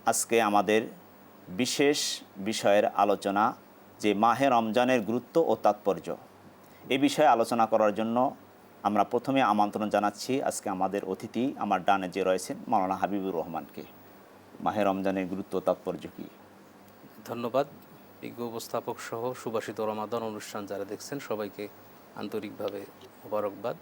আজকে আমাদের বিশেষ বিষয়ের আলোচনা, যে মাহে রমজানের গুরুত্ব ও তাৎপর্য। এই বিষয়ে আলোচনা করার জন্য আমরা প্রথমে আমন্ত্রণ জানাচ্ছি আজকে আমাদের অতিথি, আমার ডানে যে রয়েছেন, মাওলানা হাবিবুর রহমানকে। মাহে রমজানের গুরুত্ব ও তাৎপর্য কী? ধন্যবাদ। বিজ্ঞ উপস্থাপক সহ সুবাসিত রমাদান অনুষ্ঠান যারা দেখছেন সবাইকে আন্তরিকভাবে মোবারকবাদ।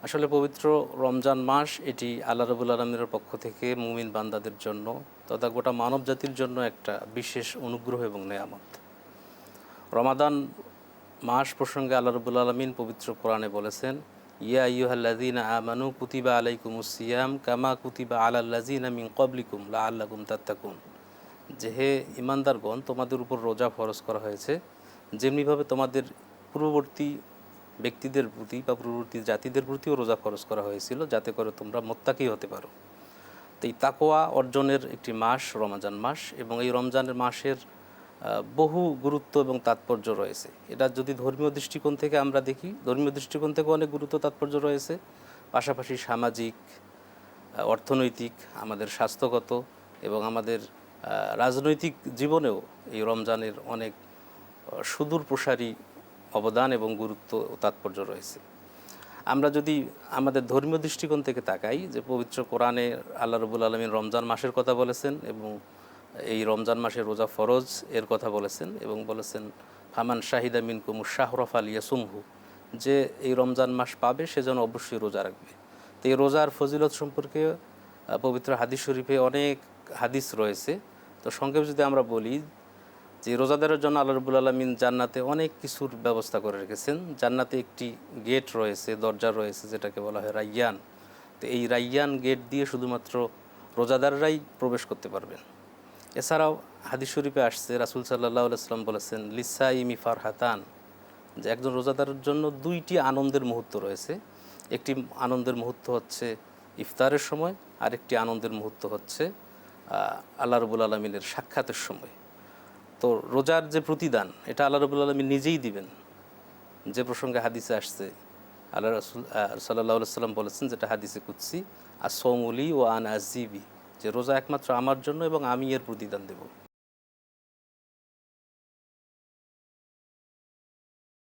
আসলে পবিত্র রমজান মাস এটি আল্লাহ রাব্বুল আলামিনের পক্ষ থেকে মুমিন বান্দাদের জন্য তথা গোটা মানব জাতির জন্য একটা বিশেষ অনুগ্রহ এবং নেয়ামত। রমাদান মাস প্রসঙ্গে আল্লাহ রাব্বুল আলামিন পবিত্র কোরআনে বলেছেন, ইয়া আইয়ুহাল্লাযীনা আমানু কুতিবা আলাইকুমুস সিয়াম কামা কুতিবা আলাল্লাযীনা মিন ক্বাবলিকুম লাআল্লাকুম তাত্তাকুন। যে হে ইমানদারগণ, তোমাদের উপর রোজা ফরজ করা হয়েছে যেমনিভাবে তোমাদের পূর্ববর্তী ব্যক্তিদের প্রতি বা পূর্ববর্তী জাতিদের প্রতিও রোজা ফরজ করা হয়েছিল, যাতে করে তোমরা মুত্তাকী হতে পারো। তো এই তাকওয়া অর্জনের একটি মাস রমজান মাস, এবং এই রমজানের মাসের বহু গুরুত্ব এবং তাৎপর্য রয়েছে। এটা যদি ধর্মীয় দৃষ্টিকোণ থেকে আমরা দেখি, ধর্মীয় দৃষ্টিকোণ থেকে অনেক গুরুত্ব তাৎপর্য রয়েছে, পাশাপাশি সামাজিক, অর্থনৈতিক, আমাদের স্বাস্থ্যগত এবং আমাদের রাজনৈতিক জীবনেও এই রমজানের অনেক সুদূর প্রসারী অবদান এবং গুরুত্ব ও তাৎপর্য রয়েছে। আমরা যদি আমাদের ধর্মীয় দৃষ্টিকোণ থেকে তাকাই, যে পবিত্র কোরআনে আল্লাহ রাব্বুল আলামিন রমজান মাসের কথা বলেছেন এবং এই রমজান মাসে রোজা ফরজ এর কথা বলেছেন, এবং বলেছেন ফামান শাহিদা মিনকুমুশ শাহরা ফালিয়াসুমহু, যে এই রমজান মাস পাবে সে যেন অবশ্যই রোজা রাখবে। তো এই রোজার ফজিলত সম্পর্কে পবিত্র হাদিস শরীফে অনেক হাদিস রয়েছে। তো সংক্ষেপে যদি আমরা বলি, যে রোজাদারের জন্য আল্লাহ রাব্বুল আলামিন জান্নাতে অনেক কিছুর ব্যবস্থা করে রেখেছেন। জান্নাতে একটি গেট রয়েছে, দরজা রয়েছে, যেটাকে বলা হয় রাইয়ান। তো এই রাইয়ান গেট দিয়ে শুধুমাত্র রোজাদাররাই প্রবেশ করতে পারবেন। এছাড়াও হাদিস শরীফে আসছে, রাসূল সাল্লাল্লাহু আলাইহি ওয়াসাল্লাম বলেছেন, লিসাইমি ফারহাতান, যে একজন রোজাদারের জন্য দুইটি আনন্দের মুহূর্ত রয়েছে। একটি আনন্দের মুহূর্ত হচ্ছে ইফতারের সময়, আর একটি আনন্দের মুহূর্ত হচ্ছে আল্লাহ রাব্বুল আলামিনের সাক্ষাতের সময়। তো রোজার যে প্রতিদান, এটা আল্লাহ রাব্বুল আলামিন নিজেই দিবেন, যে প্রসঙ্গে হাদিসে আসছে। আল্লাহ রাসূল সাল্লাল্লাহু আলাইহি ওয়াসাল্লাম বলেছেন, যেটা হাদিসে কুদসি, আস-সাওমু লি ওয়া আনা আযিবি, যে রোজা একমাত্র আমার জন্য এবং আমি এর প্রতিদান দেব।